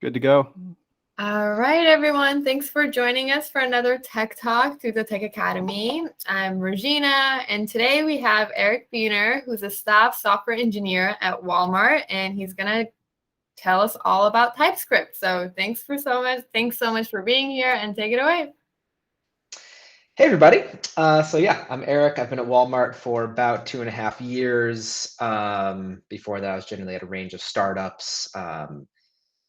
Good to go. All right, everyone. Thanks for joining us for another Tech Talk through the Tech Academy. I'm Regina, and today we have Eric Biewener, who's a staff software engineer at Walmart, and he's going to tell us all about TypeScript. So thanks so much for being here, and take it away. Hey, everybody. I'm Eric. I've been at Walmart for about 2.5 years. Before that, I was generally at a range of startups.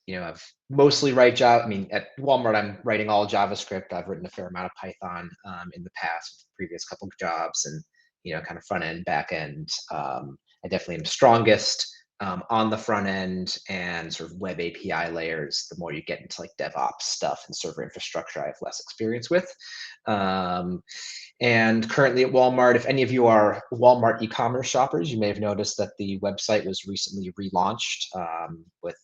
I've mostly Java. At Walmart, I'm writing all JavaScript. I've written a fair amount of Python in the past with the previous couple of jobs and, kind of front end, back end. I definitely am strongest on the front end and sort of web API layers. The more you get into like DevOps stuff and server infrastructure, I have less experience with. And currently at Walmart, if any of you are Walmart e-commerce shoppers, you may have noticed that the website was recently relaunched with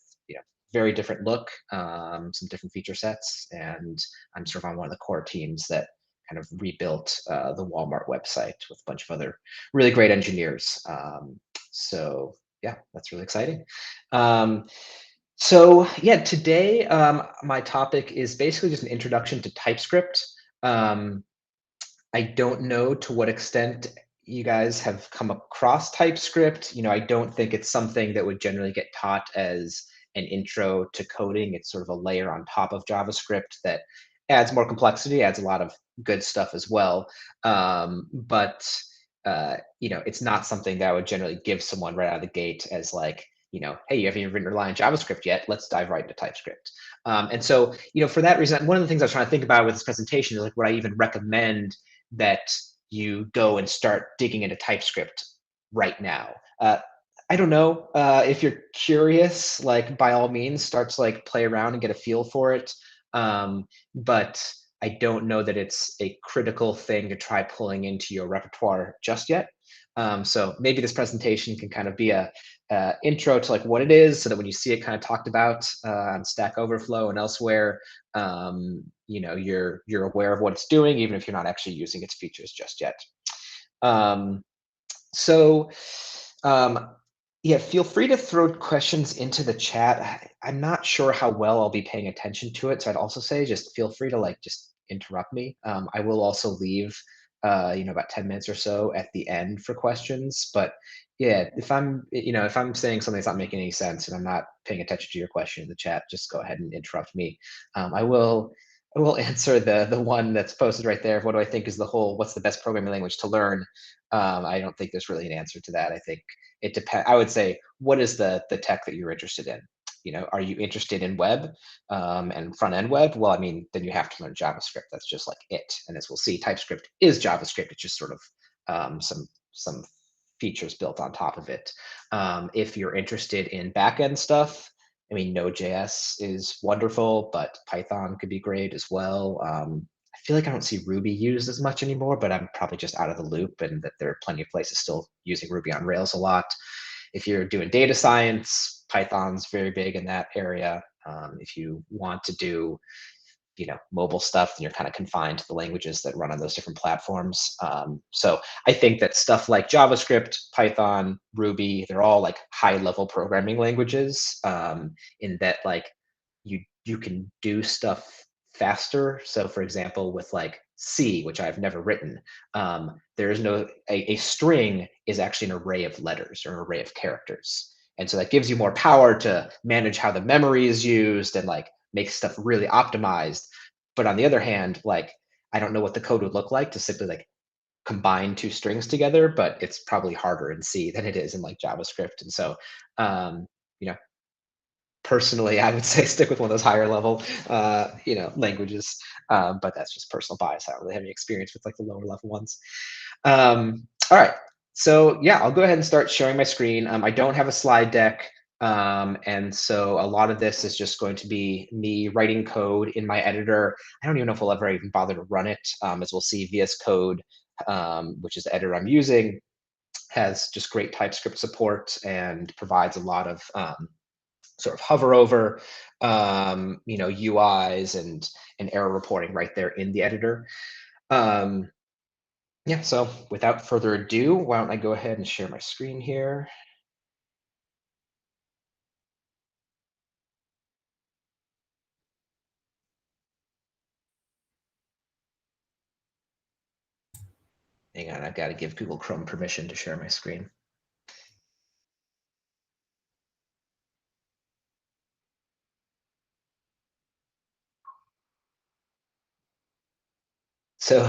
very different look, some different feature sets, and I'm sort of on one of the core teams that kind of rebuilt the Walmart website with a bunch of other really great engineers. So yeah, that's really exciting. Today my topic is basically just an introduction to TypeScript. I don't know to what extent you guys have come across TypeScript. I don't think it's something that would generally get taught as an intro to coding. It's sort of a layer on top of JavaScript that adds more complexity, adds a lot of good stuff as well. It's not something that I would generally give someone right out of the gate as like, hey, you haven't even written Rely on JavaScript yet. Let's dive right into TypeScript. For that reason, one of the things I was trying to think about with this presentation is like, would I even recommend that you go and start digging into TypeScript right now? I don't know. If you're curious, like by all means, start to like play around and get a feel for it. But I don't know that it's a critical thing to try pulling into your repertoire just yet. So maybe this presentation can kind of be a intro to like what it is, so that when you see it kind of talked about on Stack Overflow and elsewhere, you're aware of what it's doing, even if you're not actually using its features just yet. Yeah, feel free to throw questions into the chat. I'm not sure how well I'll be paying attention to it, so I'd also say just feel free to like just interrupt me. I will also leave about 10 minutes or so at the end for questions. But yeah, if I'm saying something that's not making any sense and I'm not paying attention to your question in the chat, just go ahead and interrupt me. I will answer the one that's posted right there. What do I think is what's the best programming language to learn? I don't think there's really an answer to that. I think it depends. I would say, what is the tech that you're interested in? Are you interested in web and front end web? Well, then you have to learn JavaScript. That's just like it. And as we'll see, TypeScript is JavaScript. It's just sort of some features built on top of it. If you're interested in backend stuff, Node.js is wonderful, but Python could be great as well. I feel like I don't see Ruby used as much anymore, but I'm probably just out of the loop, and that there are plenty of places still using Ruby on Rails a lot. If you're doing data science, Python's very big in that area. If you want to do mobile stuff, then you're kind of confined to the languages that run on those different platforms. So I think that stuff like JavaScript, Python, Ruby, they're all like high-level programming languages in that like you can do stuff faster. So for example, with like C, which I've never written, there is a string is actually an array of letters or an array of characters. And so that gives you more power to manage how the memory is used and like make stuff really optimized. But on the other hand, like, I don't know what the code would look like to simply like combine two strings together, but it's probably harder in C than it is in like JavaScript. And so, personally, I would say stick with one of those higher level, languages. But that's just personal bias. I don't really have any experience with like the lower level ones. All right. So yeah, I'll go ahead and start sharing my screen. I don't have a slide deck. And so a lot of this is just going to be me writing code in my editor. I don't even know if we'll ever even bother to run it. As we'll see, VS Code, which is the editor I'm using, has just great TypeScript support and provides a lot of sort of hover over, UIs and error reporting right there in the editor. Yeah, so without further ado, why don't I go ahead and share my screen here. Hang on, I've got to give Google Chrome permission to share my screen. So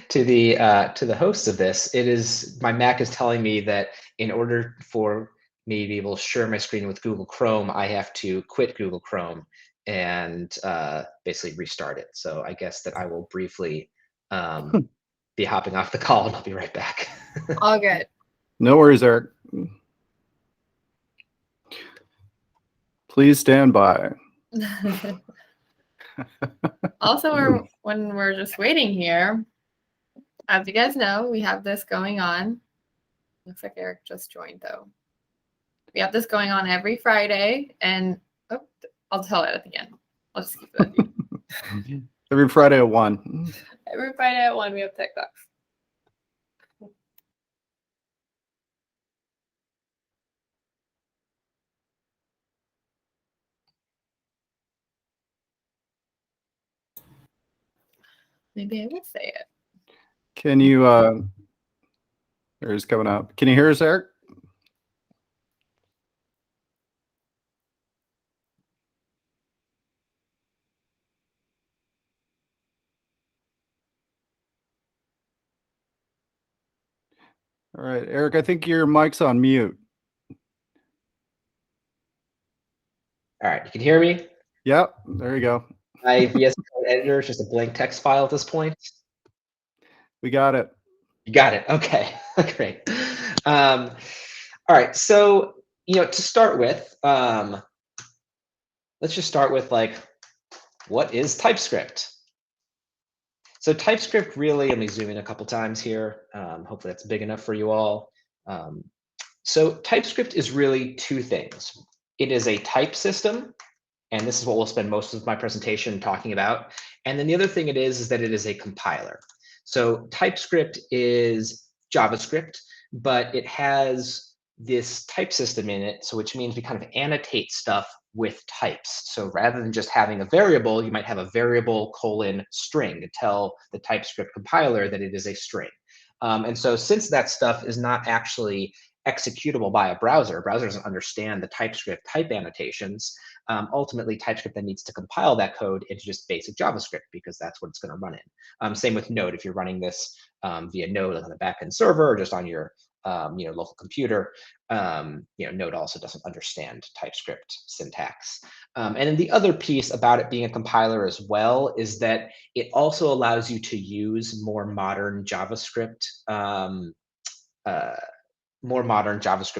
to the hosts of this, it is my Mac is telling me that in order for me to be able to share my screen with Google Chrome, I have to quit Google Chrome and basically restart it. So I guess that I will briefly be hopping off the call, and I'll be right back. All good. No worries, Eric. Please stand by. Also, when we're just waiting here, as you guys know, we have this going on. Looks like Eric just joined, though. We have this going on every Friday, and I'll tell it at the end. I'll just keep that. Every Friday at 1. Every Friday at 1, we have Tech Talks. Maybe I will say it. Can you, there's coming up. Can you hear us, Eric? All right, Eric, I think your mic's on mute. All right, you can hear me? Yep, there you go. My VS Code editor is just a blank text file at this point. We got it. You got it. Okay, great. All right, so to start with, let's just start with like, what is TypeScript? So TypeScript really, let me zoom in a couple times here. Hopefully that's big enough for you all. So TypeScript is really two things. It is a type system, and this is what we'll spend most of my presentation talking about. And then the other thing it is that it is a compiler. So TypeScript is JavaScript, but it has this type system in it, so which means we kind of annotate stuff with types. So rather than just having a variable, you might have a variable : string to tell the TypeScript compiler that it is a string. And so since that stuff is not actually executable by a browser doesn't understand the TypeScript type annotations, ultimately TypeScript then needs to compile that code into just basic JavaScript because that's what it's going to run in. Same with Node. If you're running this via Node on the backend server or just on your local computer, Node also doesn't understand TypeScript syntax. And then the other piece about it being a compiler as well is that it also allows you to use more modern JavaScript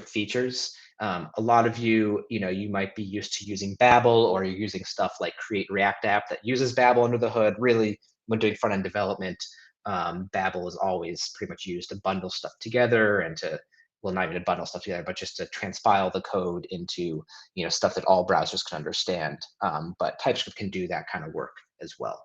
features. A lot of you, you might be used to using Babel, or you're using stuff like Create React App that uses Babel under the hood. Really, when doing front-end development, Babel is always pretty much used to bundle stuff together and to, well, not even to bundle stuff together, but just to transpile the code into, stuff that all browsers can understand. But TypeScript can do that kind of work as well.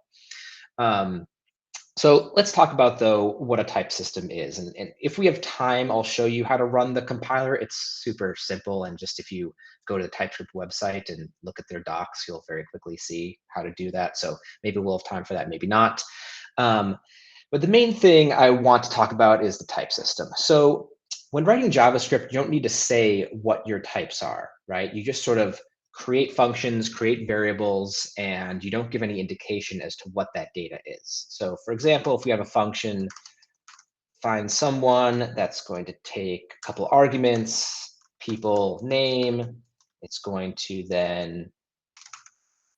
So let's talk about, though, what a type system is. And if we have time, I'll show you how to run the compiler. It's super simple. And just if you go to the TypeScript website and look at their docs, you'll very quickly see how to do that. So maybe we'll have time for that, maybe not. But the main thing I want to talk about is the type system. So when writing JavaScript, you don't need to say what your types are, right? You just sort of create functions, create variables, and you don't give any indication as to what that data is. So for example, if we have a function, find someone, that's going to take a couple arguments, people, name, it's going to then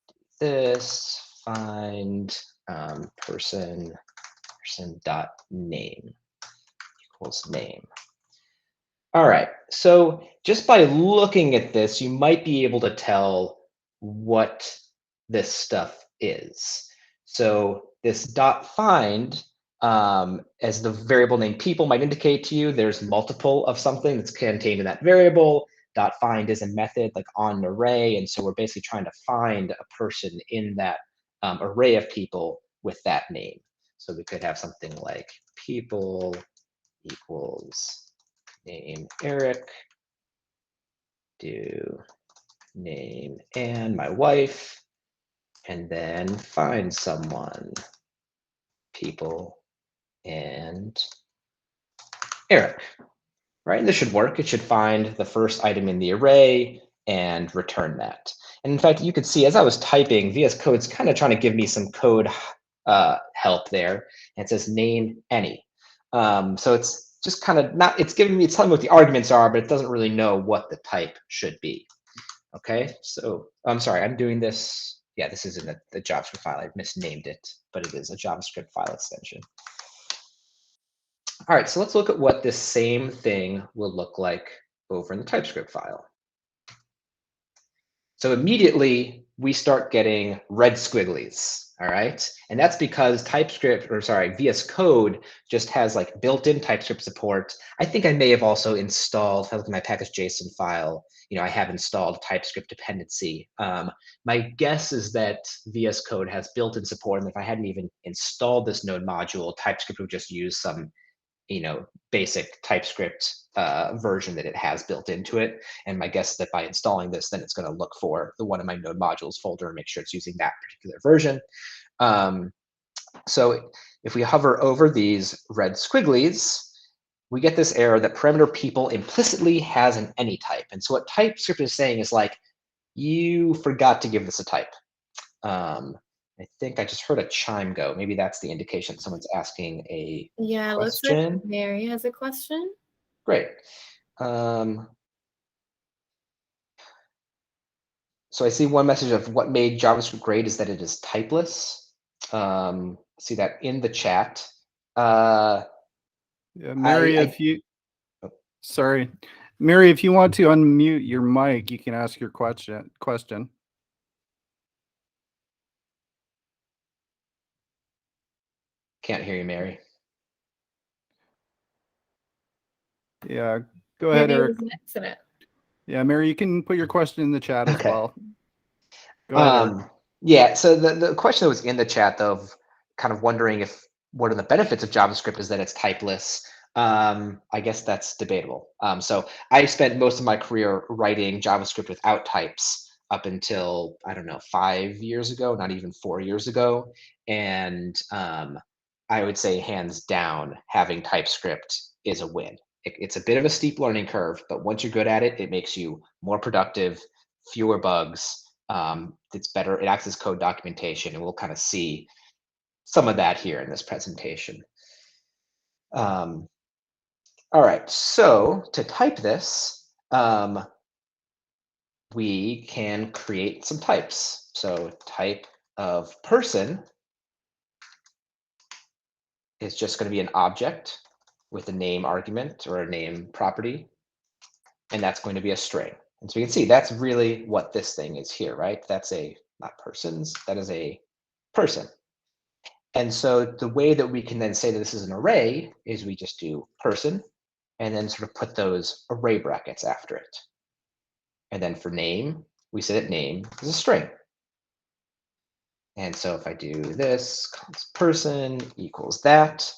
do this, find person dot name equals name. All right, so just by looking at this, you might be able to tell what this stuff is. So this dot find, as the variable name people might indicate to you, there's multiple of something that's contained in that variable. Dot find is a method like on an array, and so we're basically trying to find a person in that array of people with that name. So we could have something like people equals name Eric, do name and my wife, and then find someone, people and Eric, right? And this should work. It should find the first item in the array and return that. And in fact, you could see as I was typing, VS Code's kind of trying to give me some code help there. And it says name any. So it's just kind of not, it's telling me what the arguments are, but it doesn't really know what the type should be. Okay, so I'm sorry, I'm doing this. Yeah, this is in the JavaScript file. I misnamed it, but it is a JavaScript file extension. All right, so let's look at what this same thing will look like over in the TypeScript file. So immediately we start getting red squigglies, all right? And that's because VS Code just has like built-in TypeScript support. I think I may have also installed, if I look at my package.json file, I have installed TypeScript dependency. My guess is that VS Code has built-in support, and if I hadn't even installed this node module, TypeScript would just use some basic TypeScript version that it has built into it. And my guess is that by installing this, then it's going to look for the one in my node modules folder and make sure it's using that particular version. So if we hover over these red squigglies, we get this error that parameter people implicitly has an any type. And so what TypeScript is saying is like, you forgot to give this a type. I think I just heard a chime go. Maybe that's the indication someone's asking a Yeah, looks question. like Mary has a question. Great. So I see one message of what made JavaScript great is that it is typeless. See that in the chat. Yeah, Mary, Oh. sorry, Mary, if you want to unmute your mic, you can ask your question. Can't hear you, Mary. Yeah, go ahead, Eric. It was an accident. Yeah, Mary, you can put your question in the chat as well. Go ahead, Eric. Yeah, so the question that was in the chat, though, of kind of wondering if one of the benefits of JavaScript is that it's typeless. I guess that's debatable. So I spent most of my career writing JavaScript without types up until, I don't know, 5 years ago, not even 4 years ago. And I would say hands down, having TypeScript is a win. It's a bit of a steep learning curve, but once you're good at it, it makes you more productive, fewer bugs. It's better, it acts as code documentation, and we'll kind of see some of that here in this presentation. All right, so to type this, we can create some types. So type of person is just going to be an object with a name argument or a name property, and that's going to be a string. And so you can see that's really what this thing is here, right? That's not persons, that is a person. And so the way that we can then say that this is an array is we just do person and then sort of put those array brackets after it. And then for name, we say that name is a string. And so if I do this, const person equals that.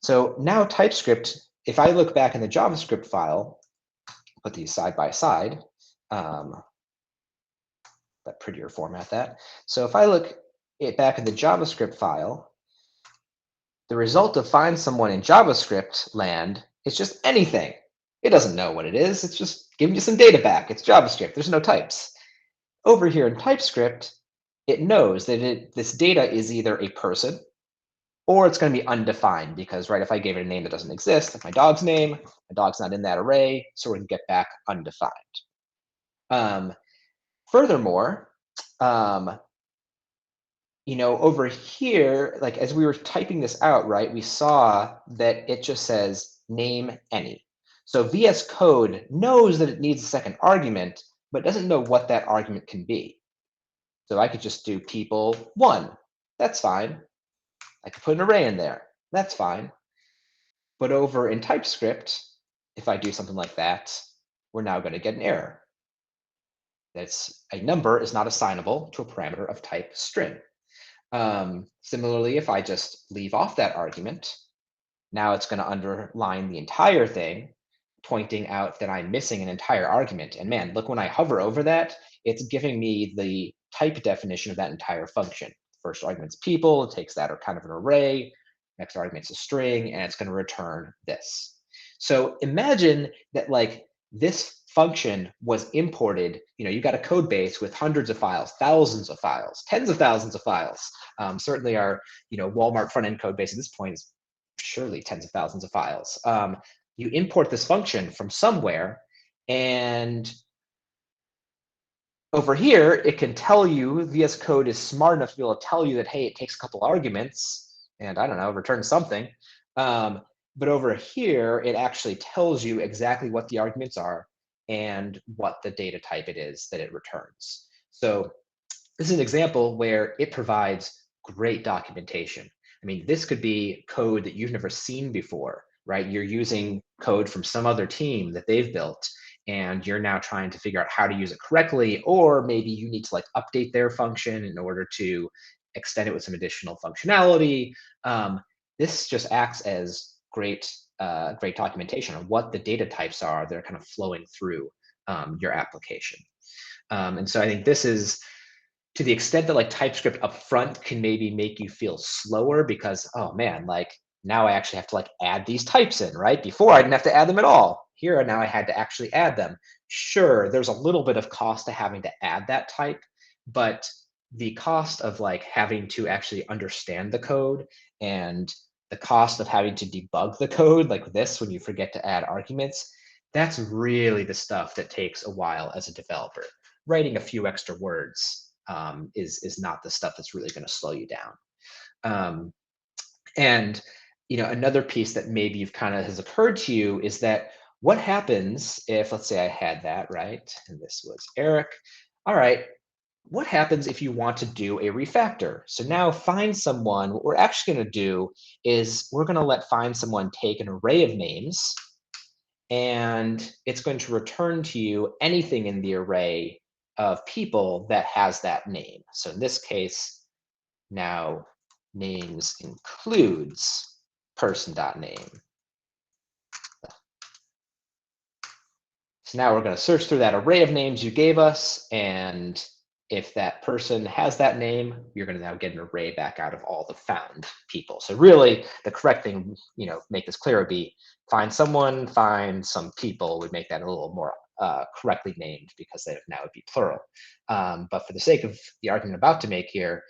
So now TypeScript, if I look back in the JavaScript file, put these side by side, that prettier format that. So if I look back in the JavaScript file, the result of find someone in JavaScript land is just anything. It doesn't know what it is. It's just giving you some data back. It's JavaScript. There's no types. Over here in TypeScript, it knows that this data is either a person or it's going to be undefined because, right, if I gave it a name that doesn't exist, like my dog's name, my dog's not in that array, so we're going to get back undefined. Furthermore, over here, like as we were typing this out, right, we saw that it just says name any. So VS Code knows that it needs a second argument, but doesn't know what that argument can be. So I could just do people 1. That's fine. I could put an array in there. That's fine. But over in TypeScript, if I do something like that, we're now going to get an error. That's a number is not assignable to a parameter of type string. Similarly, if I just leave off that argument, now it's going to underline the entire thing, pointing out that I'm missing an entire argument. And man, look, when I hover over that, it's giving me the type definition of that entire function. First argument's people, it takes that or kind of an array. Next argument's a string, and it's going to return this. So imagine that like this function was imported, you got a code base with hundreds of files, thousands of files, tens of thousands of files. Certainly our, Walmart front end code base at this point is surely tens of thousands of files. You import this function from somewhere, and over here, it can tell you, VS Code is smart enough to be able to tell you that, hey, it takes a couple arguments, and I don't know, return something. But over here, it actually tells you exactly what the arguments are and what the data type it is that it returns. So this is an example where it provides great documentation. I mean, this could be code that you've never seen before, right? You're using code from some other team that they've built, and you're now trying to figure out how to use it correctly, or maybe you need to like update their function in order to extend it with some additional functionality. This just acts as great documentation on what the data types are that are kind of flowing through your application. And so I think this is, to the extent that like TypeScript upfront can maybe make you feel slower because, oh man, like now I actually have to like add these types in, right? Before I didn't have to add them at all. Here now I had to actually add them. Sure, there's a little bit of cost to having to add that type, but the cost of like having to actually understand the code and the cost of having to debug the code like this when you forget to add arguments, that's really the stuff that takes a while as a developer. Writing a few extra words is not the stuff that's really going to slow you down. And another piece that maybe you've kind of has occurred to you is that what happens if, let's say I had that, right? And this was Eric. All right, what happens if you want to do a refactor? So now find someone, what we're actually going to do is we're going to let find someone take an array of names, and it's going to return to you anything in the array of people that has that name. So in this case, now names includes person.name. So now we're going to search through that array of names you gave us, and if that person has that name, you're going to now get an array back out of all the found people. So really, the correct thing, make this clear, would be find someone, find some people, would make that a little more correctly named, because they now would be plural. But for the sake of the argument I'm about to make here,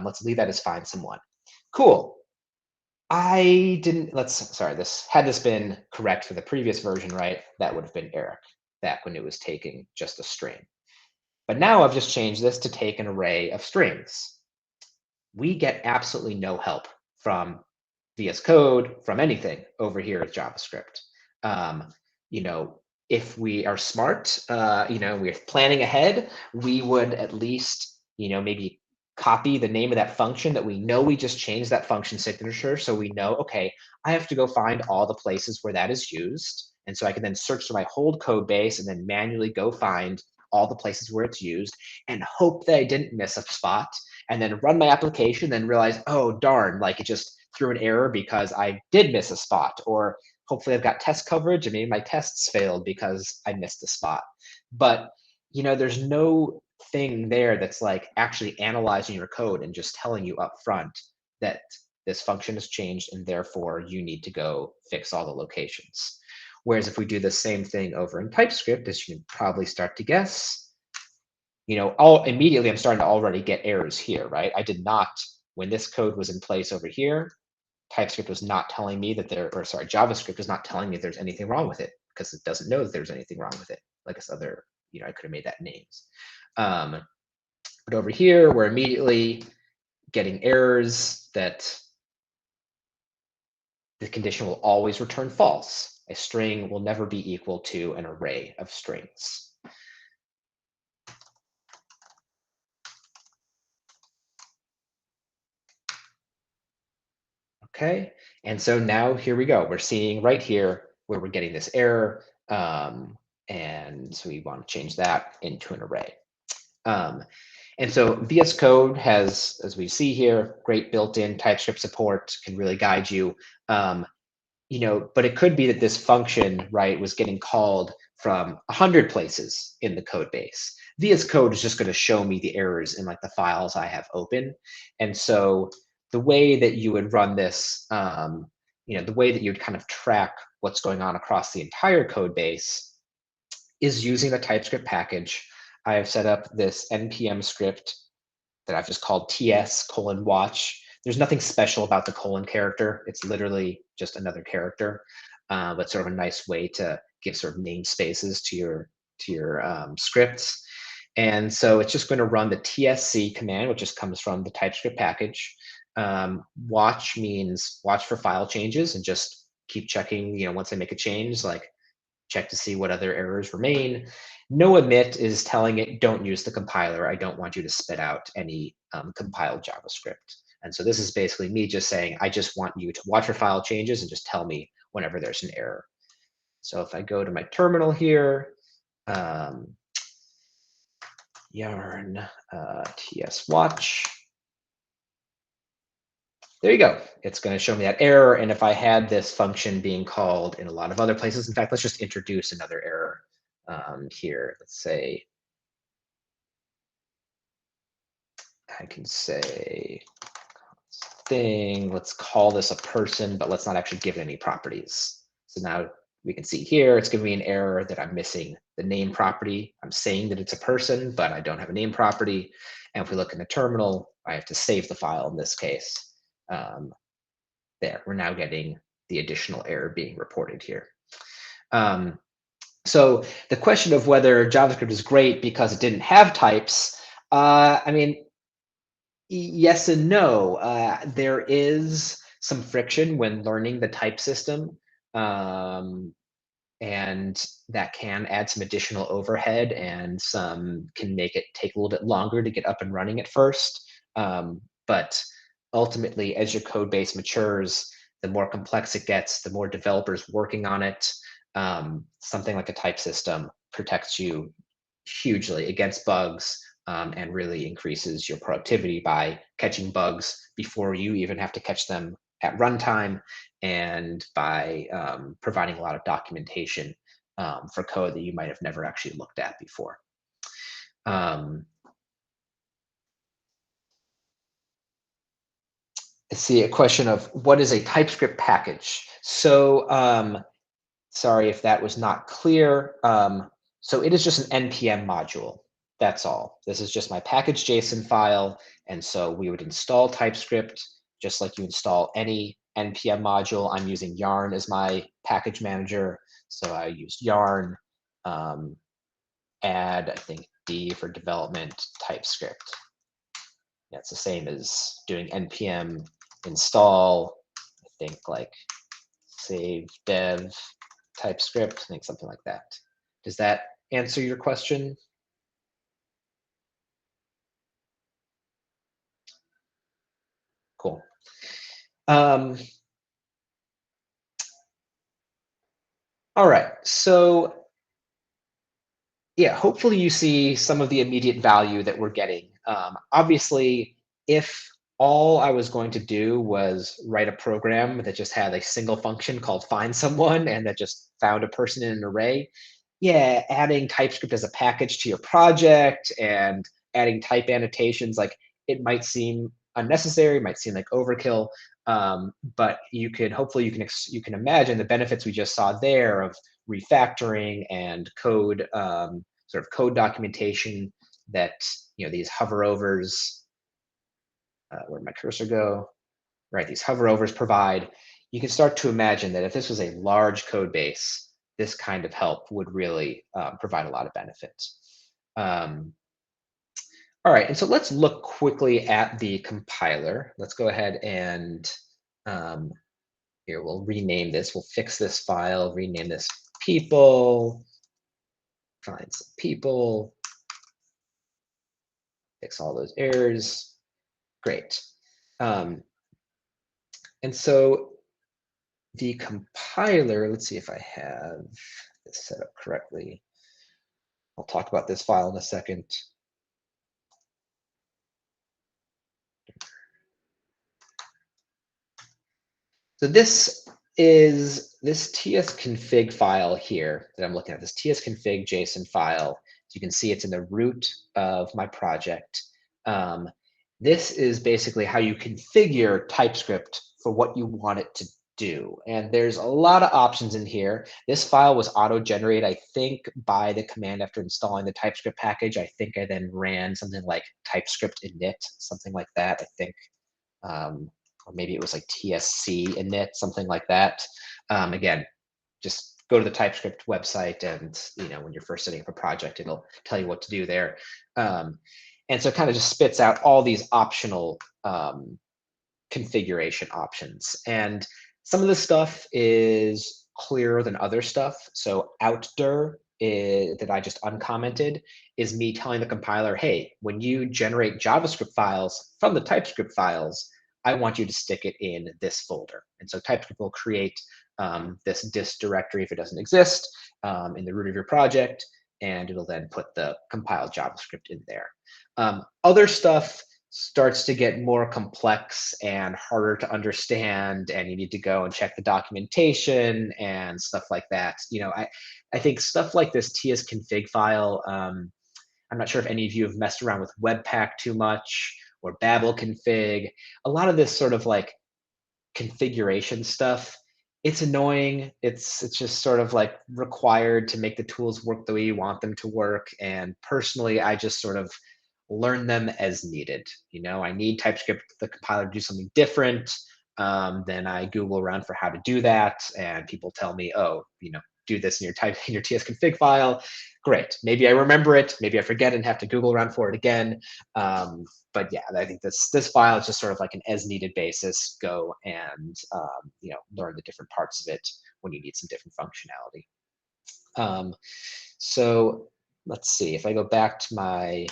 let's leave that as find someone. Cool. This had this been correct for the previous version, right? That would have been Eric back when it was taking just a string. But now I've just changed this to take an array of strings. We get absolutely no help from VS Code, from anything over here at JavaScript. If we are smart, we're planning ahead, we would at least, maybe copy the name of that function that we know we just changed that function signature. So we know, okay, I have to go find all the places where that is used. And so I can then search through my whole code base and then manually go find all the places where it's used and hope that I didn't miss a spot, and then run my application, then realize, oh, darn, like it just threw an error because I did miss a spot, or hopefully I've got test coverage and maybe my tests failed because I missed a spot. But, there's no thing there that's like actually analyzing your code and just telling you up front that this function has changed and therefore you need to go fix all the locations. Whereas if we do the same thing over in TypeScript, as you can probably start to guess, immediately I'm starting to already get errors here, right? I did not, when this code was in place over here, TypeScript was not telling me that JavaScript was not telling me there's anything wrong with it, because it doesn't know that there's anything wrong with it. Like this other, I could have made that names. But over here, we're immediately getting errors that the condition will always return false. A string will never be equal to an array of strings. Okay, and so now here we go. We're seeing right here where we're getting this error, and so we want to change that into an array. And so VS Code has, as we see here, great built-in TypeScript support, can really guide you. But it could be that this function, right, was getting called from 100 places in the code base. VS Code is just going to show me the errors in like the files I have open. And so the way that you would run this the way that you'd kind of track what's going on across the entire code base is using the TypeScript package. I have set up this npm script that I've just called ts:watch. There's nothing special about the colon character. It's literally just another character, but sort of a nice way to give sort of namespaces to your scripts. And so it's just going to run the tsc command, which just comes from the TypeScript package. Watch means watch for file changes and just keep checking, once I make a change, like check to see what other errors remain. No omit is telling it, don't use the compiler. I don't want you to spit out any compiled JavaScript. And so this is basically me just saying, I just want you to watch for file changes and just tell me whenever there's an error. So if I go to my terminal here, yarn ts:watch. There you go. It's going to show me that error. And if I had this function being called in a lot of other places, in fact, let's just introduce another error here. Let's say, I can say thing, let's call this a person, but let's not actually give it any properties. So now we can see here, it's giving me an error that I'm missing the name property. I'm saying that it's a person, but I don't have a name property. And if we look in the terminal, I have to save the file in this case. There, we're now getting the additional error being reported here. So the question of whether JavaScript is great because it didn't have types, I mean, yes and no. There is some friction when learning the type system, and that can add some additional overhead and can make it take a little bit longer to get up and running at first. But ultimately, as your code base matures, the more complex it gets, the more developers working on it. Something like a type system protects you hugely against bugs, and really increases your productivity by catching bugs before you even have to catch them at runtime, and by providing a lot of documentation for code that you might have never actually looked at before. Let's see, a question of what is a TypeScript package? So sorry if that was not clear. So it is just an npm module. That's all. This is just my package.json file. And so we would install TypeScript just like you install any npm module. I'm using Yarn as my package manager. So I used Yarn, add, I think, D for development, TypeScript. Yeah, it's the same as doing npm install, I think, like save dev TypeScript, I think something like that. Does that answer your question? Cool. All right, so yeah, hopefully you see some of the immediate value that we're getting. Obviously, if all I was going to do was write a program that just had a single function called find someone and that just found a person in an array, yeah, adding TypeScript as a package to your project and adding type annotations, like it might seem unnecessary, might seem like overkill, but you could hopefully you can imagine the benefits we just saw there of refactoring and code, sort of code documentation that these hoverovers, where'd my cursor go? Right, these hoverovers provide. You can start to imagine that if this was a large code base, this kind of help would really provide a lot of benefits. All right, and so let's look quickly at the compiler. Let's go ahead and here, we'll rename this. We'll fix this file, rename this people, find some people, fix all those errors. Great. And so the compiler, let's see if I have this set up correctly. I'll talk about this file in a second. So this is this tsconfig file here that I'm looking at, this tsconfig JSON file. So you can see it's in the root of my project. This is basically how you configure TypeScript for what you want it to do. And there's a lot of options in here. This file was auto-generated, I think, by the command after installing the TypeScript package. I think I then ran something like TypeScript init, something like that, I think. Or maybe it was like TSC init, something like that. Again, just go to the TypeScript website, and when you're first setting up a project, it'll tell you what to do there. And so it kind of just spits out all these optional configuration options. And some of the stuff is clearer than other stuff. So outdir that I just uncommented is me telling the compiler, hey, when you generate JavaScript files from the TypeScript files, I want you to stick it in this folder. And so TypeScript will create this dist directory if it doesn't exist in the root of your project, and it'll then put the compiled JavaScript in there. Other stuff starts to get more complex and harder to understand, and you need to go and check the documentation and stuff like that. I think stuff like this tsconfig file, I'm not sure if any of you have messed around with Webpack too much or Babel config. A lot of this sort of like configuration stuff, it's annoying. It's just sort of like required to make the tools work the way you want them to work. And personally, I just sort of learn them as needed. I need TypeScript, the compiler, to do something different. Then I Google around for how to do that, and people tell me, oh, do this in your tsconfig file. Great. Maybe I remember it. Maybe I forget it and have to Google around for it again. But yeah, I think this file is just sort of like an as needed basis. Go and learn the different parts of it when you need some different functionality. So let's see. If I go back to my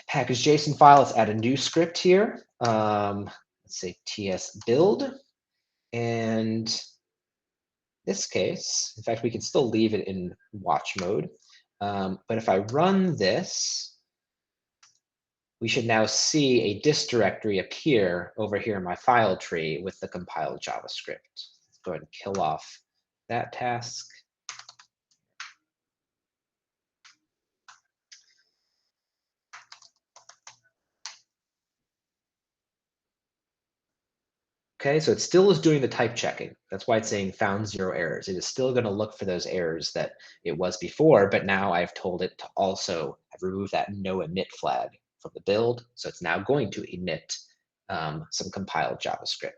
package.json file, let's add a new script here. Let's say ts build. And this case, in fact, we can still leave it in watch mode. But if I run this, we should now see a dist directory appear over here in my file tree with the compiled JavaScript. Let's go ahead and kill off that task. Okay, so it still is doing the type checking. That's why it's saying found 0 errors. It is still going to look for those errors that it was before, but now I've told it to also remove that no emit flag from the build. So it's now going to emit some compiled JavaScript.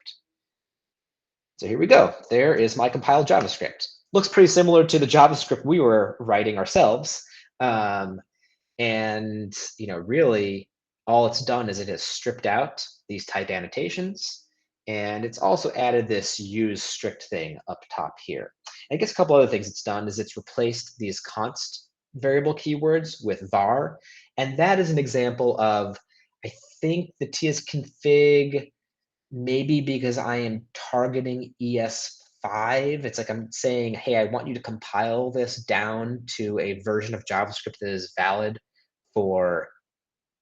So here we go. There is my compiled JavaScript. Looks pretty similar to the JavaScript we were writing ourselves. And really, all it's done is it has stripped out these type annotations. And it's also added this use strict thing up top here. And I guess a couple other things it's done is it's replaced these const variable keywords with var. And that is an example of, I think, the tsconfig, maybe because I am targeting ES5. It's like I'm saying, hey, I want you to compile this down to a version of JavaScript that is valid for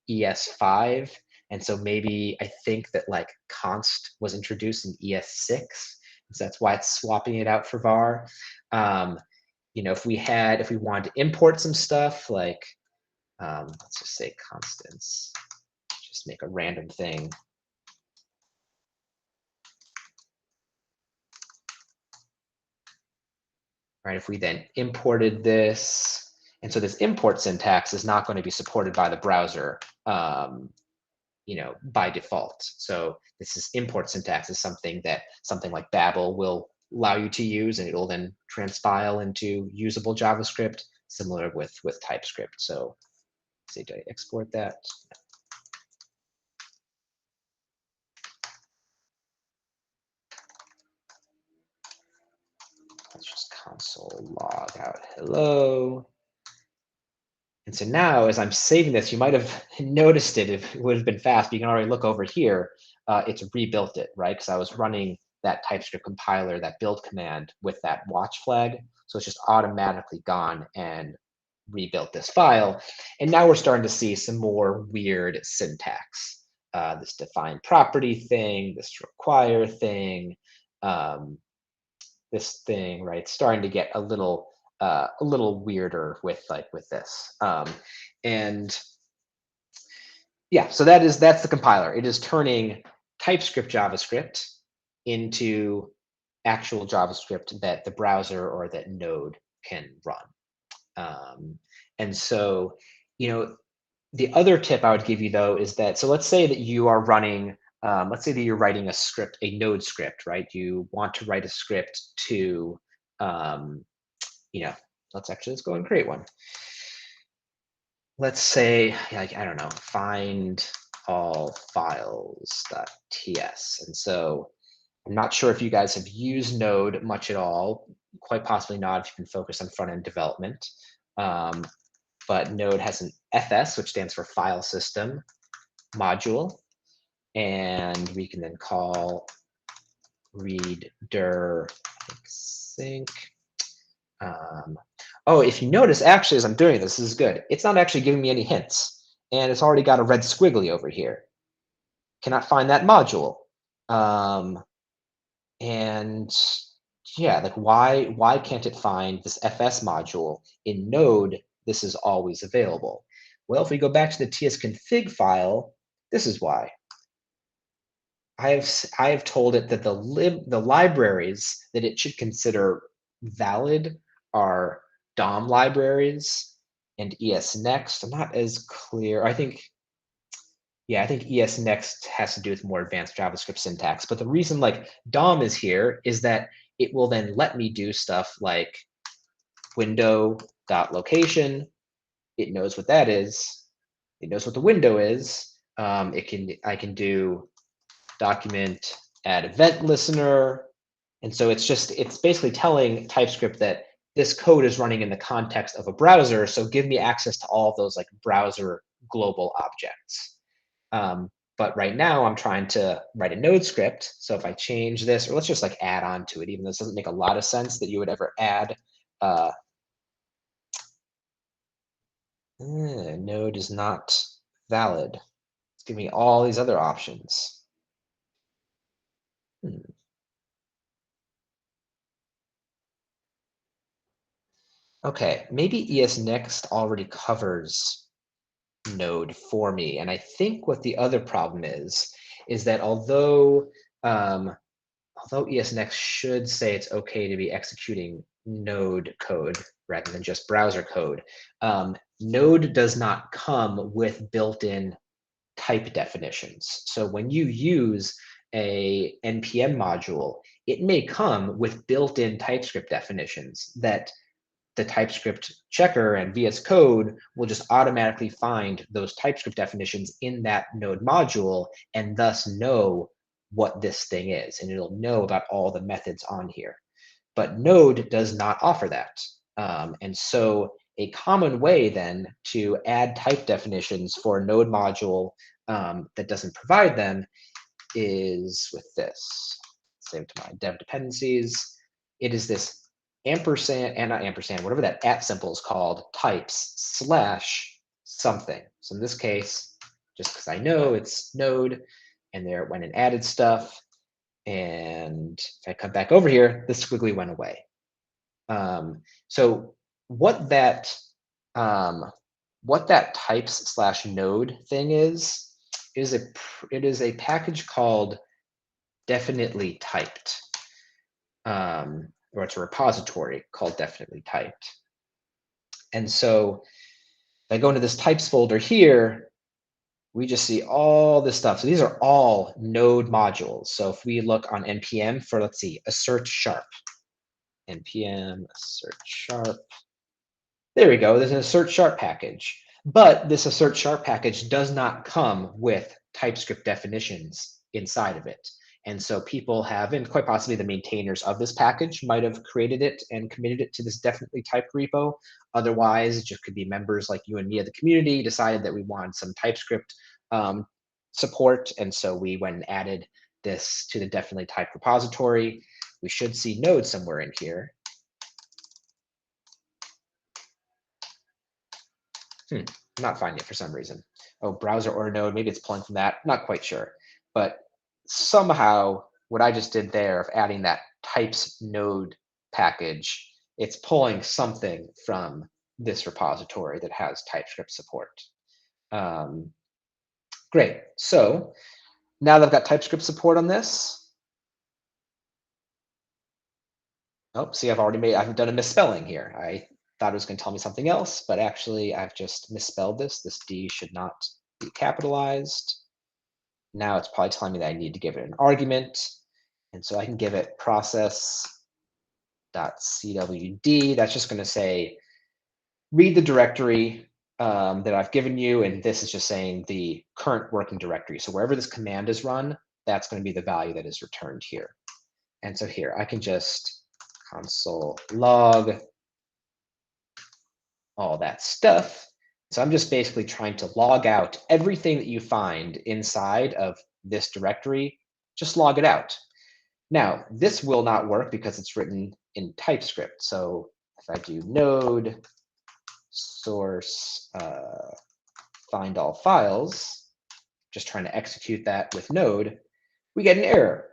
ES5. And so maybe I think that like const was introduced in ES6. So that's why it's swapping it out for var. If we wanted to import some stuff, like let's just say constants, just make a random thing. Right, if we then imported this, and so this import syntax is not going to be supported by the browser, by default. So this import syntax is something like Babel will allow you to use, and it'll then transpile into usable JavaScript, similar with TypeScript. So let's see, do I export that? Let's just console log out hello. And so now, as I'm saving this, you might have noticed it if it would have been fast, but you can already look over here. It's rebuilt it, right? Because I was running that TypeScript compiler, that build command with that watch flag. So it's just automatically gone and rebuilt this file. And now we're starting to see some more weird syntax. This define property thing, this require thing, this thing, right? Starting to get a little weirder with this. And yeah, so that's the compiler. It is turning TypeScript JavaScript into actual JavaScript that the browser or that Node can run. And so, the other tip I would give you though is that, so let's say that you are running, let's say that you're writing a script, a Node script, right? You want to write a script to, let's go and create one. Let's say, like, I don't know, find all files.ts. And so I'm not sure if you guys have used Node much at all, quite possibly not if you've been focused on front-end development. But Node has an FS, which stands for file system module. And we can then call reader sync. Oh, if you notice, actually, as I'm doing this is good. It's not actually giving me any hints. And it's already got a red squiggly over here. Cannot find that module. And yeah, like why can't it find this FS module? In Node, this is always available. Well, if we go back to the tsconfig file, this is why. I have told it that the libraries that it should consider valid are DOM libraries and ESNext. I'm not as clear. I think ESNext has to do with more advanced JavaScript syntax. But the reason like DOM is here is that it will then let me do stuff like window.location. It knows what that is. It knows what the window is. I can do document add event listener. And so it's basically telling TypeScript that this code is running in the context of a browser. So give me access to all of those like browser global objects. But right now I'm trying to write a Node script. So if I change this, or let's just like add on to it, even though this doesn't make a lot of sense that you would ever add. Node is not valid. It's giving me all these other options. Okay, maybe ESNext already covers Node for me. And I think what the other problem is that although ESNext should say it's okay to be executing Node code rather than just browser code, Node does not come with built-in type definitions. So when you use a NPM module, it may come with built-in TypeScript definitions that the TypeScript checker and VS Code will just automatically find those TypeScript definitions in that Node module and thus know what this thing is. And it'll know about all the methods on here. But Node does not offer that. And so a common way then to add type definitions for a Node module that doesn't provide them is with this. Save to my dev dependencies. It is this ampersand, and not ampersand, whatever that @ symbol is called, types / something. So in this case, just because I know it's Node, and there it went and added stuff. And if I come back over here, the squiggly went away. So what that types / node thing is it is a package called definitely typed, or it's a repository called definitely typed. And so if I go into this types folder here, we just see all this stuff. So these are all Node modules. So if we look on npm for, let's see, assert sharp, npm assert sharp. There we go. There's an assert sharp package. But this assert sharp package does not come with TypeScript definitions inside of it. And so people have, and quite possibly the maintainers of this package might have created it and committed it to this definitely typed repo. Otherwise, it just could be members like you and me of the community decided that we wanted some TypeScript support. And so we went and added this to the definitely typed repository. We should see Node somewhere in here. I'm not finding it for some reason. Oh, browser or Node, maybe it's pulling from that. Not quite sure. But somehow what I just did there of adding that types node package, it's pulling something from this repository that has TypeScript support. Great. So now that I've got TypeScript support on this, Oh, see, I've done a misspelling here. I thought it was going to tell me something else, but actually I've just misspelled this. This D should not be capitalized. Now it's probably telling me that I need to give it an argument. And so I can give it process.cwd. That's just going to say, read the directory that I've given you. And this is just saying the current working directory. So wherever this command is run, that's going to be the value that is returned here. And so here I can just console log all that stuff. So I'm just basically trying to log out everything that you find inside of this directory. Just log it out. Now, this will not work because it's written in TypeScript. So if I do node source find all files, just trying to execute that with node, we get an error.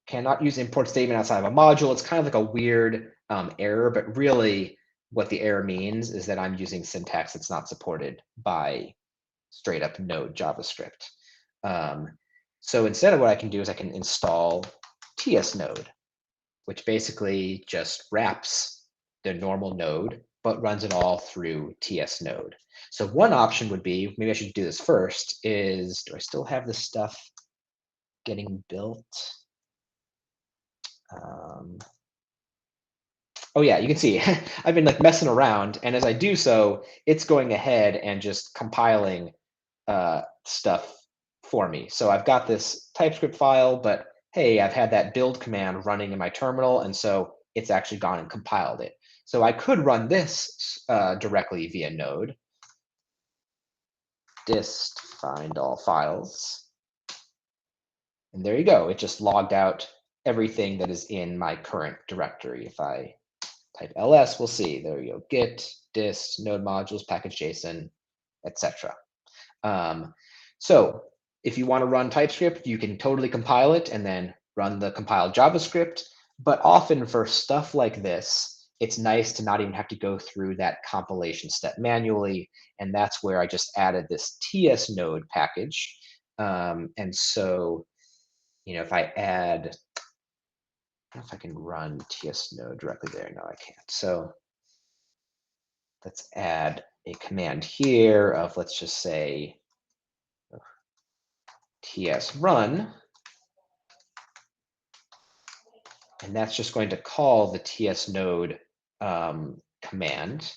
Cannot use import statement outside of a module. It's kind of like a weird error, but really what the error means is that I'm using syntax that's not supported by straight up Node JavaScript. So instead of what I can do is I can install tsnode, which basically just wraps the normal node, but runs it all through tsnode. So one option would be, maybe I should do this first, is do I still have this stuff getting built? Oh yeah, you can see I've been like messing around, and as I do so, it's going ahead and just compiling stuff for me. So I've got this TypeScript file, but hey, I've had that build command running in my terminal, and so it's actually gone and compiled it. So I could run this directly via node, dist find all files, and there you go. It just logged out everything that is in my current directory. If I type ls, we'll see, there you go, git, dist, node modules, package.json, etc. So if you want to run TypeScript, you can totally compile it and then run the compiled JavaScript. But often for stuff like this, it's nice to not even have to go through that compilation step manually. And that's where I just added this tsnode package. And so, if I add, I don't know if I can run tsnode directly there. No, I can't. So let's add a command here of, let's just say, tsrun. And that's just going to call the tsnode command.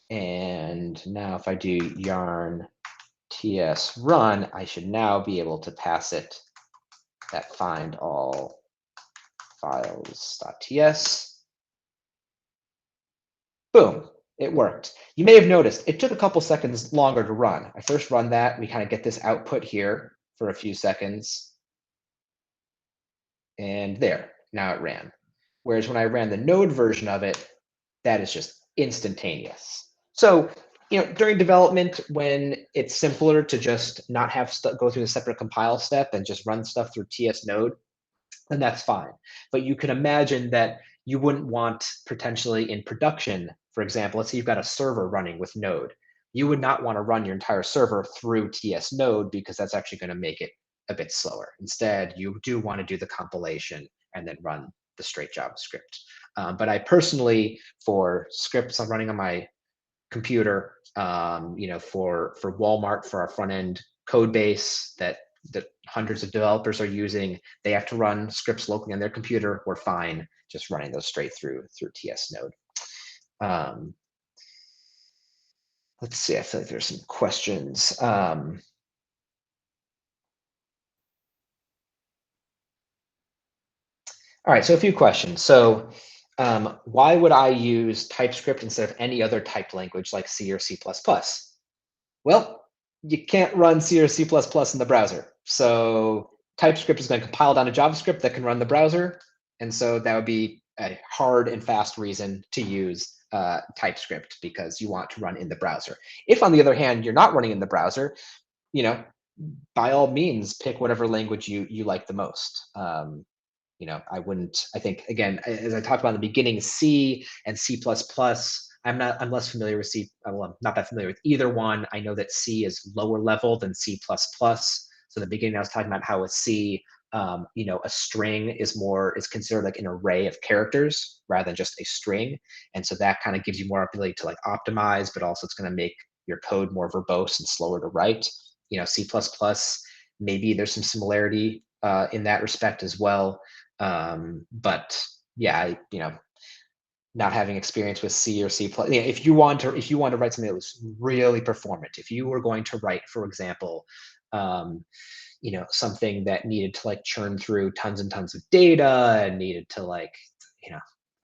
And now if I do yarn tsrun, I should now be able to pass it that find all files.ts. Boom, it worked. You may have noticed it took a couple seconds longer to run. I first run that, we kind of get this output here for a few seconds. And there, now it ran. Whereas when I ran the node version of it, that is just instantaneous. So, during development, when it's simpler to just not have go through the separate compile step and just run stuff through tsnode, then that's fine. But you can imagine that you wouldn't want potentially in production, for example, let's say you've got a server running with Node. You would not want to run your entire server through tsnode because that's actually going to make it a bit slower. Instead, you do want to do the compilation and then run the straight JavaScript. But I personally, for scripts I'm running on my computer, for Walmart, for our front end code base that hundreds of developers are using, they have to run scripts locally on their computer. We're fine just running those straight through tsnode. Let's see, I feel like there's some questions. All right, so a few questions. So why would I use TypeScript instead of any other type language like C or C++? Well, you can't run C or C++ in the browser. So TypeScript is going to compile down to JavaScript that can run the browser. And so that would be a hard and fast reason to use TypeScript, because you want to run in the browser. If, on the other hand, you're not running in the browser, by all means, pick whatever language you like the most. I think, again, as I talked about in the beginning, C and C++, I'm less familiar with C. Well, I'm not that familiar with either one. I know that C is lower level than C++. So in the beginning, I was talking about how with C, A string is considered like an array of characters rather than just a string. And so that kind of gives you more ability to like optimize, but also it's going to make your code more verbose and slower to write. C++, maybe there's some similarity in that respect as well. But yeah, not having experience with C or C++, if you want to write something that was really performant, if you were going to write, for example, something that needed to like churn through tons and tons of data and needed to like,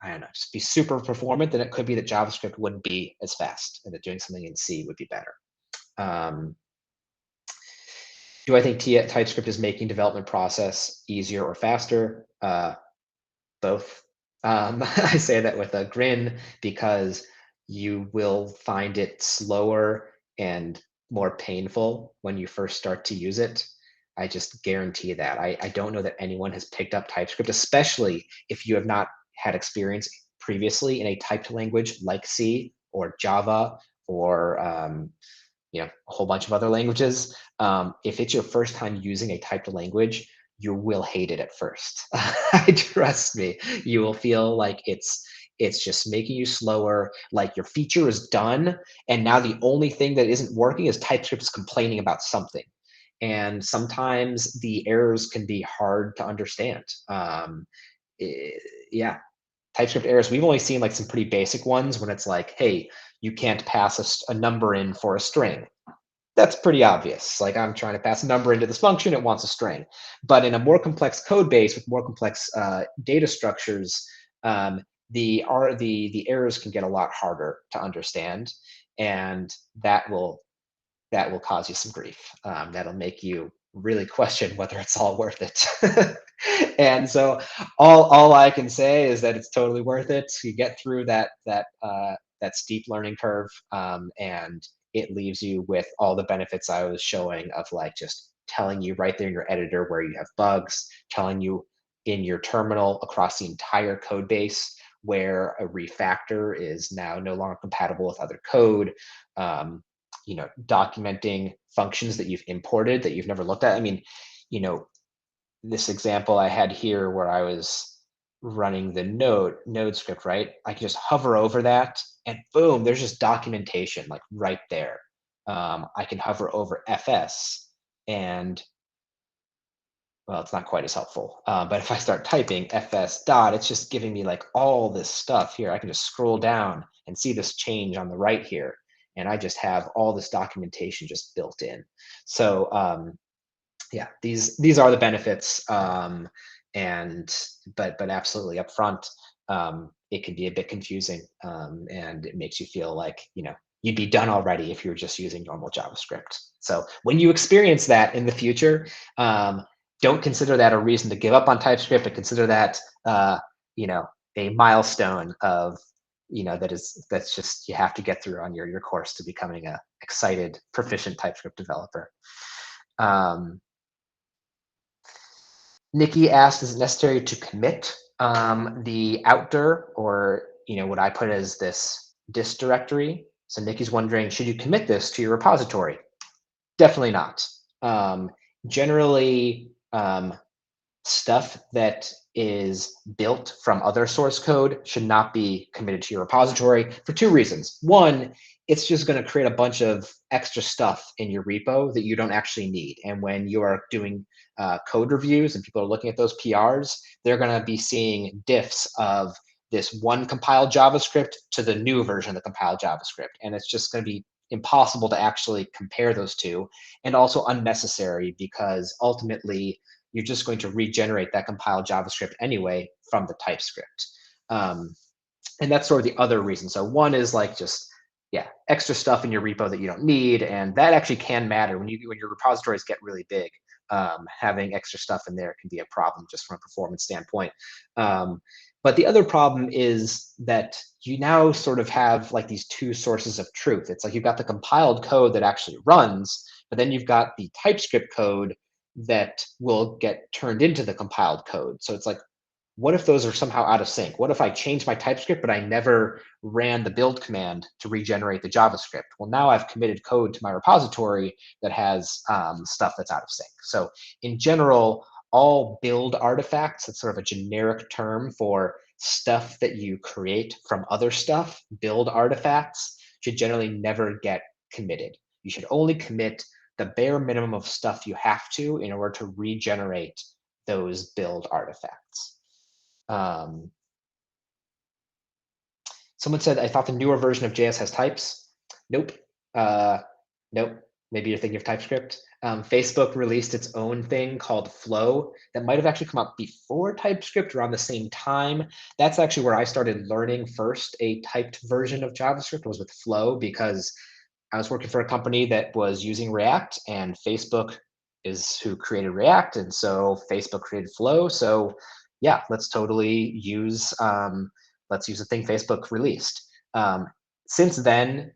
I don't know, just be super performant, then it could be that JavaScript wouldn't be as fast and that doing something in C would be better. Do I think TypeScript is making development process easier or faster? Both. I say that with a grin because you will find it slower and more painful when you first start to use it. I just guarantee that. I don't know that anyone has picked up TypeScript, especially if you have not had experience previously in a typed language like C or Java or a whole bunch of other languages. If it's your first time using a typed language, you will hate it at first. Trust me, you will feel like it's just making you slower, like your feature is done, and now the only thing that isn't working is TypeScript is complaining about something. And sometimes the errors can be hard to understand. Yeah, TypeScript errors, we've only seen like some pretty basic ones when it's like, hey, you can't pass a number in for a string. That's pretty obvious. Like I'm trying to pass a number into this function, it wants a string. But in a more complex code base with more complex data structures, the errors can get a lot harder to understand, and that will cause you some grief. That'll make you really question whether it's all worth it. And so all I can say is that it's totally worth it. You get through that steep learning curve, and it leaves you with all the benefits I was showing of like just telling you right there in your editor where you have bugs, telling you in your terminal across the entire code base where a refactor is now no longer compatible with other code. Documenting functions that you've imported that you've never looked at. I mean, this example I had here where I was running the node script, right? I can just hover over that and boom, there's just documentation like right there. I can hover over FS and, well, it's not quite as helpful. But if I start typing FS dot, it's just giving me like all this stuff here. I can just scroll down and see this change on the right here. And I just have all this documentation just built in. So yeah, these are the benefits. But absolutely upfront, it can be a bit confusing, and it makes you feel like you'd be done already if you were just using normal JavaScript. So when you experience that in the future, don't consider that a reason to give up on TypeScript, but consider that a milestone of that's just you have to get through on your course to becoming a excited, proficient TypeScript developer. Nikki asked, is it necessary to commit the outdir, or what I put as this dist directory? So Nikki's wondering, should you commit this to your repository? Definitely not. Generally, stuff that is built from other source code should not be committed to your repository for two reasons. One, it's just going to create a bunch of extra stuff in your repo that you don't actually need. And when you are doing code reviews and people are looking at those PRs, they're going to be seeing diffs of this one compiled JavaScript to the new version of the compiled JavaScript. And it's just going to be impossible to actually compare those two, and also unnecessary because ultimately you're just going to regenerate that compiled JavaScript anyway from the TypeScript. And that's sort of the other reason. So one is like just, yeah, extra stuff in your repo that you don't need. And that actually can matter when your repositories get really big. Having extra stuff in there can be a problem just from a performance standpoint. But the other problem is that you now sort of have like these two sources of truth. It's like you've got the compiled code that actually runs, but then you've got the TypeScript code that will get turned into the compiled code. So it's like, what if those are somehow out of sync? What if I changed my TypeScript, but I never ran the build command to regenerate the JavaScript? Well, now I've committed code to my repository that has stuff that's out of sync. So in general, all build artifacts, that's sort of a generic term for stuff that you create from other stuff, build artifacts, should generally never get committed. You should only commit the bare minimum of stuff you have to in order to regenerate those build artifacts. Someone said, I thought the newer version of JS has types. Nope. Nope. Maybe you're thinking of TypeScript. Facebook released its own thing called Flow that might have actually come out before TypeScript, around the same time. That's actually where I started learning first a typed version of JavaScript, was with Flow, because I was working for a company that was using React, and Facebook is who created React, and so Facebook created Flow. So yeah, let's totally use the thing Facebook released. Since then,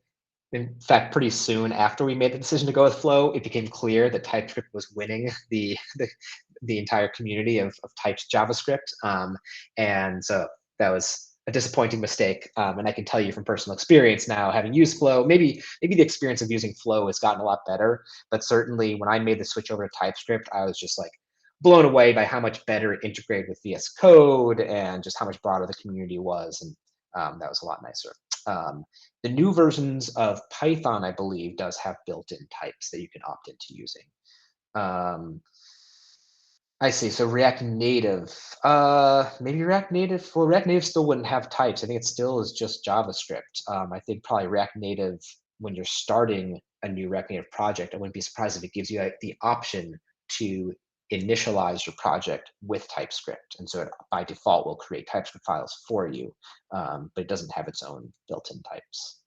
in fact, pretty soon after we made the decision to go with Flow, it became clear that TypeScript was winning the entire community of typed JavaScript. And so that was a disappointing mistake. And I can tell you from personal experience now, having used Flow, maybe the experience of using Flow has gotten a lot better. But certainly when I made the switch over to TypeScript, I was just like blown away by how much better it integrated with VS Code and just how much broader the community was. And that was a lot nicer. The new versions of Python, I believe, does have built-in types that you can opt into using. I see. So React Native, maybe React Native. Well, React Native still wouldn't have types. I think it still is just JavaScript. I think probably React Native, when you're starting a new React Native project, I wouldn't be surprised if it gives you the option to initialize your project with TypeScript, and so it by default will create TypeScript files for you, but it doesn't have its own built-in types.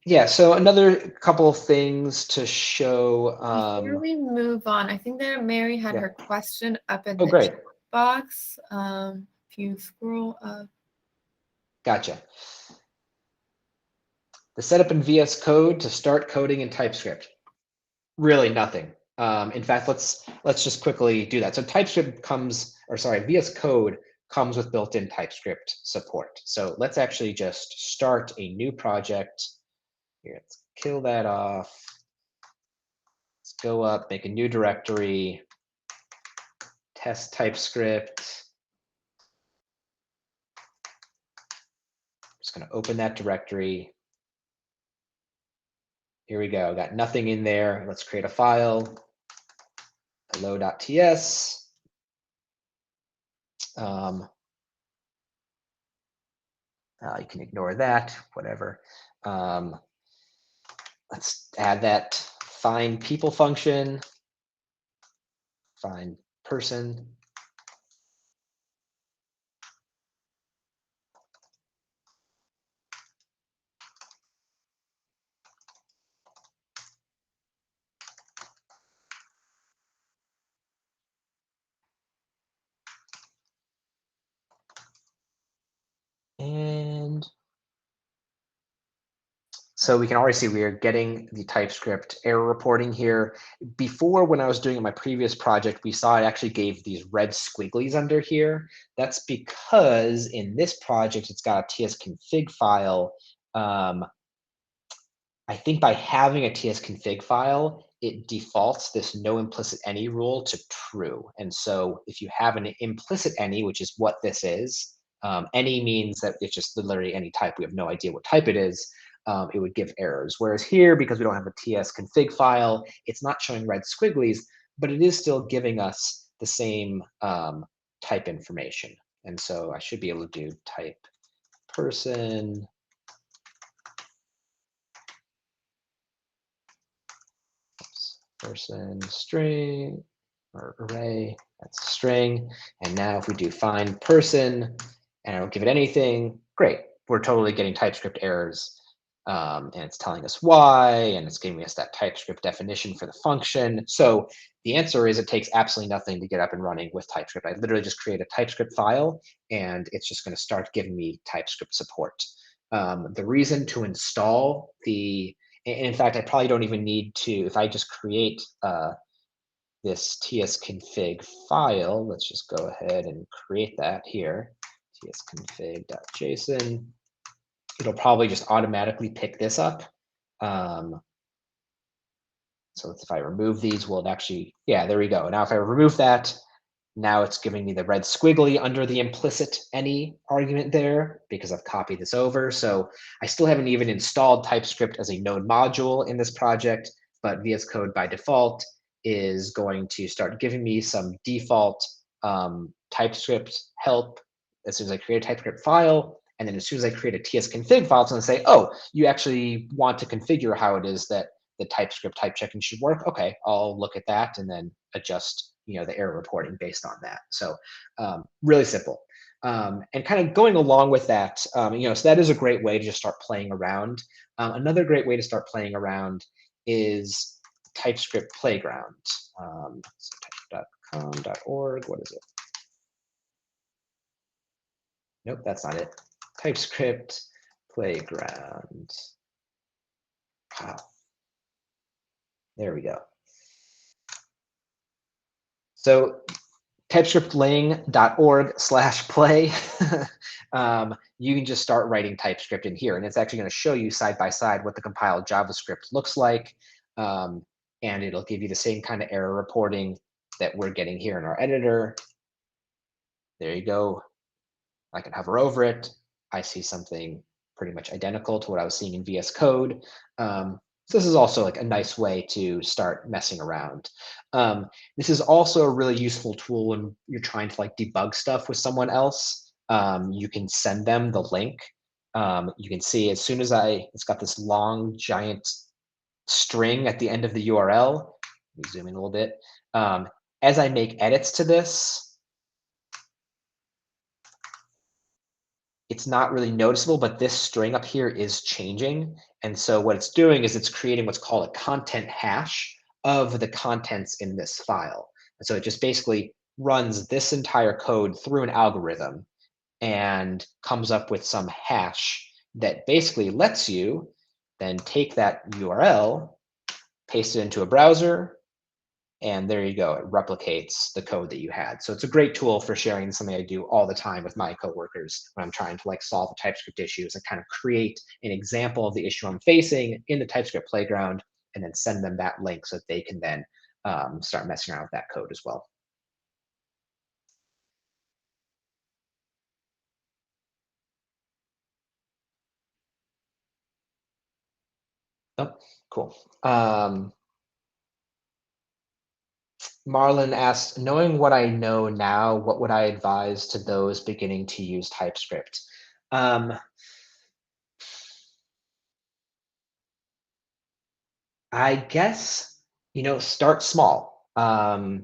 Yeah, so another couple of things to show. Before we move on, I think that Mary had Yeah. her question up in Oh, the great. chat box. If you scroll up. Gotcha. The setup in VS Code to start coding in TypeScript. Really nothing. In fact, let's just quickly do that. So TypeScript VS Code comes with built-in TypeScript support. So let's actually just start a new project. Here, let's kill that off. Let's go up, make a new directory, test TypeScript. Just going to open that directory. Here we go. Got nothing in there. Let's create a file. Hello.ts. You can ignore that, whatever. Let's add that find people function, find person. And so we can already see we are getting the TypeScript error reporting here. Before, when I was doing my previous project, we saw it actually gave these red squigglies under here. That's because in this project, it's got a tsconfig file. I think by having a tsconfig file, it defaults this no implicit any rule to true. And so if you have an implicit any, which is what this is, any means that it's just literally any type. We have no idea what type it is. It would give errors. Whereas here, because we don't have a tsconfig file, it's not showing red squigglies, but it is still giving us the same type information. And so I should be able to do type person. Person string or array, that's a string. And now if we do find person and I don't give it anything, great. We're totally getting TypeScript errors. And it's telling us why, and it's giving us that TypeScript definition for the function. So the answer is it takes absolutely nothing to get up and running with TypeScript. I literally just create a TypeScript file, and it's just going to start giving me TypeScript support. The reason to install the, and in fact, I probably don't even need to, if I just create this tsconfig file, let's just go ahead and create that here, tsconfig.json. It'll probably just automatically pick this up. So if I remove these, will it actually, yeah, there we go. Now if I remove that, now it's giving me the red squiggly under the implicit any argument there because I've copied this over. So I still haven't even installed TypeScript as a node module in this project, but VS Code by default is going to start giving me some default TypeScript help as soon as I create a TypeScript file. And then as soon as I create a tsconfig file, it's going to say, oh, you actually want to configure how it is that the TypeScript type checking should work. Okay, I'll look at that and then adjust, the error reporting based on that. So really simple. And kind of going along with that, so that is a great way to just start playing around. Another great way to start playing around is TypeScript Playground. So typescript.com.org, what is it? Nope, that's not it. TypeScript Playground. Wow. There we go. So typescriptling.org/play. You can just start writing TypeScript in here, and it's actually going to show you side by side what the compiled JavaScript looks like, and it'll give you the same kind of error reporting that we're getting here in our editor. There you go. I can hover over it. I see something pretty much identical to what I was seeing in VS Code. So this is also like a nice way to start messing around. This is also a really useful tool when you're trying to like debug stuff with someone else. You can send them the link. You can see as soon as it's got this long giant string at the end of the URL. Let me zoom in a little bit. As I make edits to this, it's not really noticeable, but this string up here is changing. And so what it's doing is it's creating what's called a content hash of the contents in this file. And so it just basically runs this entire code through an algorithm and comes up with some hash that basically lets you then take that URL, paste it into a browser, and there you go. It replicates the code that you had. So it's a great tool for sharing, something I do all the time with my coworkers when I'm trying to like solve a TypeScript issue, is I kind of create an example of the issue I'm facing in the TypeScript Playground and then send them that link so that they can then start messing around with that code as well. Oh, cool. Marlon asks, knowing what I know now, what would I advise to those beginning to use TypeScript? I guess, start small. I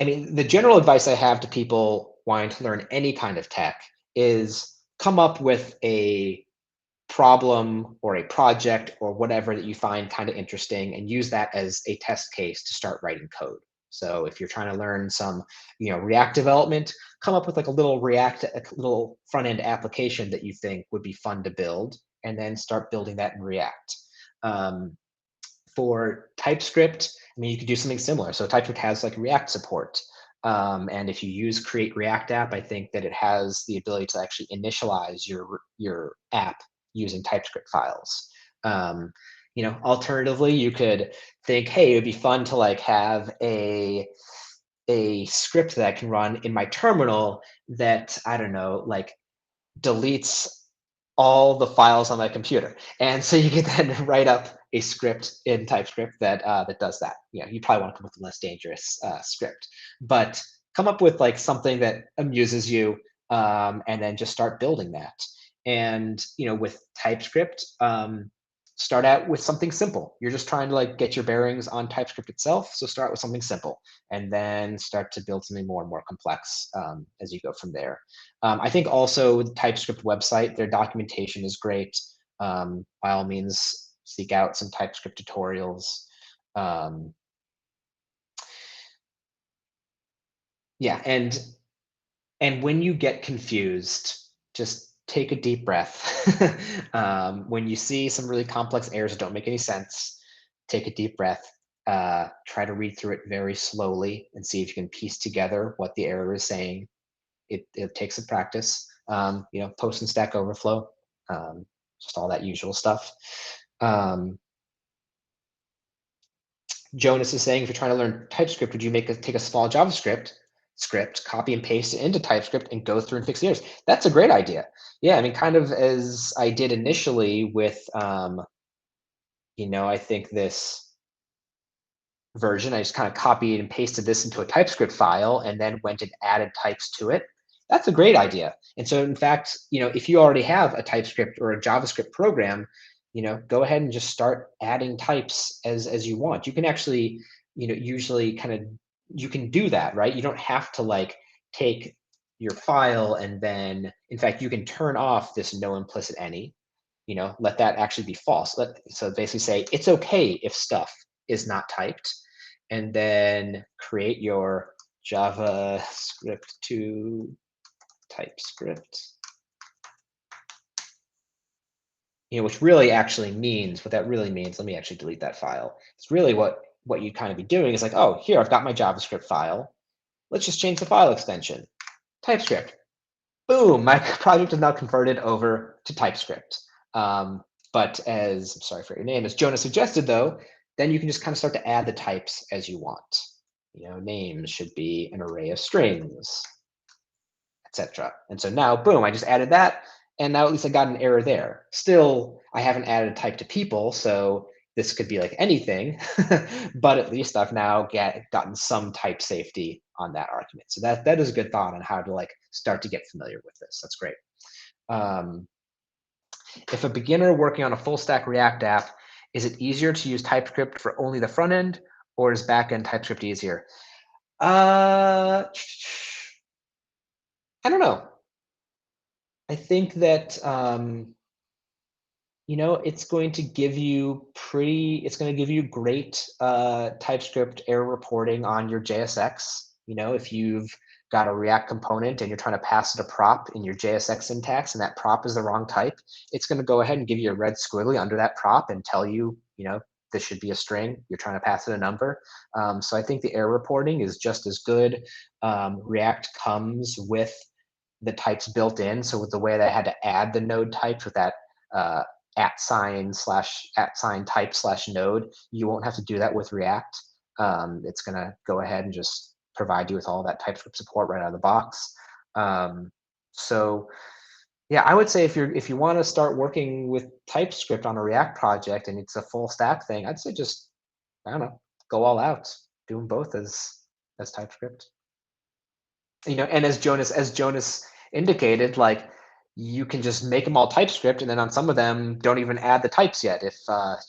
mean, the general advice I have to people wanting to learn any kind of tech is come up with a problem or a project or whatever that you find kind of interesting and use that as a test case to start writing code. So if you're trying to learn some, React development, come up with like a little front end application that you think would be fun to build, and then start building that in React. For TypeScript, I mean, you could do something similar. So TypeScript has like React support. And if you use create React app, I think that it has the ability to actually initialize your app using TypeScript files. Alternatively, you could think, hey, it would be fun to like have a script that I can run in my terminal that, I don't know, like deletes all the files on my computer. And so you can then write up a script in TypeScript that does that. You probably want to come up with a less dangerous script, but come up with like something that amuses you, and then just start building that. And with TypeScript, start out with something simple. You're just trying to like get your bearings on TypeScript itself. So start with something simple, and then start to build something more and more complex as you go from there. I think also the TypeScript website, their documentation is great. By all means, seek out some TypeScript tutorials. Yeah, and when you get confused, just take a deep breath. When you see some really complex errors that don't make any sense, take a deep breath. Try to read through it very slowly and see if you can piece together what the error is saying. It takes some practice. Post and Stack Overflow, just all that usual stuff. Jonas is saying, if you're trying to learn TypeScript, would you take a small JavaScript script, copy and paste it into TypeScript, and go through and fix the errors? That's a great idea. Yeah, I mean, kind of as I did initially with, I think this version, I just kind of copied and pasted this into a TypeScript file and then went and added types to it. That's a great idea. And so in fact, if you already have a TypeScript or a JavaScript program, go ahead and just start adding types as you want. You can actually, usually you can do that, right? You don't have to like take your file and then, in fact, you can turn off this no implicit any, let that actually be false. So basically say, it's okay if stuff is not typed, and then create your JavaScript to TypeScript, which really actually means, what that really means, let me actually delete that file. It's really what you'd kind of be doing is like, oh, here, I've got my JavaScript file. Let's just change the file extension, TypeScript. Boom, my project is now converted over to TypeScript. But I'm sorry for your name, as Jonah suggested though, then you can just kind of start to add the types as you want. Names should be an array of strings, etc. And so now, boom, I just added that, and now at least I got an error there. Still, I haven't added a type to people, so this could be like anything, but at least I've now gotten some type safety on that argument. So that is a good thought on how to like start to get familiar with this. That's great. If a beginner working on a full stack React app, is it easier to use TypeScript for only the front end, or is back end TypeScript easier? I don't know. I think that it's going to give you great TypeScript error reporting on your JSX. If you've got a React component and you're trying to pass it a prop in your JSX syntax and that prop is the wrong type, it's going to go ahead and give you a red squiggly under that prop and tell you, this should be a string. You're trying to pass it a number. So I think the error reporting is just as good. React comes with the types built in. So with the way that I had to add the node types with that @type/node, you won't have to do that with React. It's going to go ahead and just provide you with all that TypeScript support right out of the box. So yeah, I would say if you want to start working with TypeScript on a React project and it's a full stack thing, I'd say just, I don't know, go all out, do them both as TypeScript. And as Jonas indicated, like, you can just make them all TypeScript, and then on some of them, don't even add the types yet if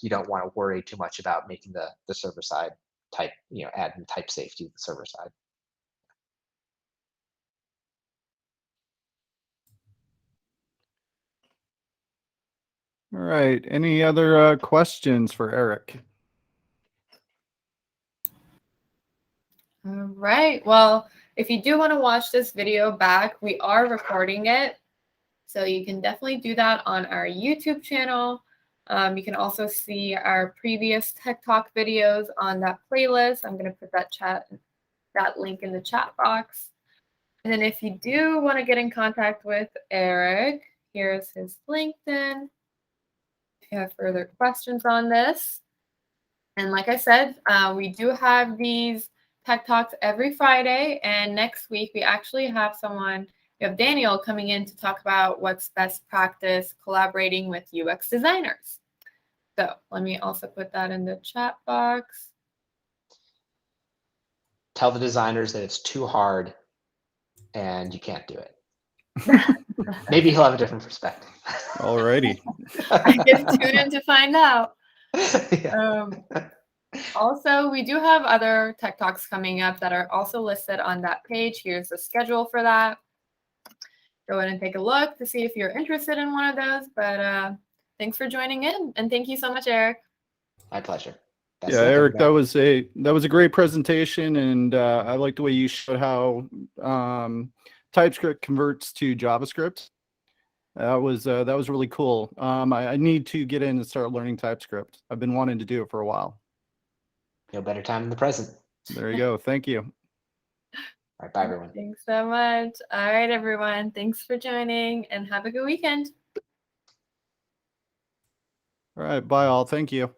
you don't want to worry too much about making the server side type, adding type safety to the server side. All right. Any other questions for Eric? All right. Well, if you do want to watch this video back, we are recording it. So you can definitely do that on our YouTube channel. You can also see our previous Tech Talk videos on that playlist. I'm going to put that link in the chat box. And then if you do want to get in contact with Eric, here's his LinkedIn. If you have further questions on this. And like I said, we do have these Tech Talks every Friday. And next week, we actually have we have Daniel coming in to talk about what's best practice collaborating with UX designers. So let me also put that in the chat box. Tell the designers that it's too hard and you can't do it. Maybe he'll have a different perspective. All righty. I guess tune in to find out. Yeah. Also, we do have other Tech Talks coming up that are also listed on that page. Here's the schedule for that. Go ahead and take a look to see if you're interested in one of those. But thanks for joining in, and thank you so much, Eric. My pleasure. Yeah, Eric, that was a great presentation, and I like the way you showed how TypeScript converts to JavaScript. That was really cool. I need to get in and start learning TypeScript. I've been wanting to do it for a while. No better time than the present. There you go. Thank you. All right, bye, everyone. Thanks so much. All right, everyone. Thanks for joining, and have a good weekend. All right, bye all. Thank you.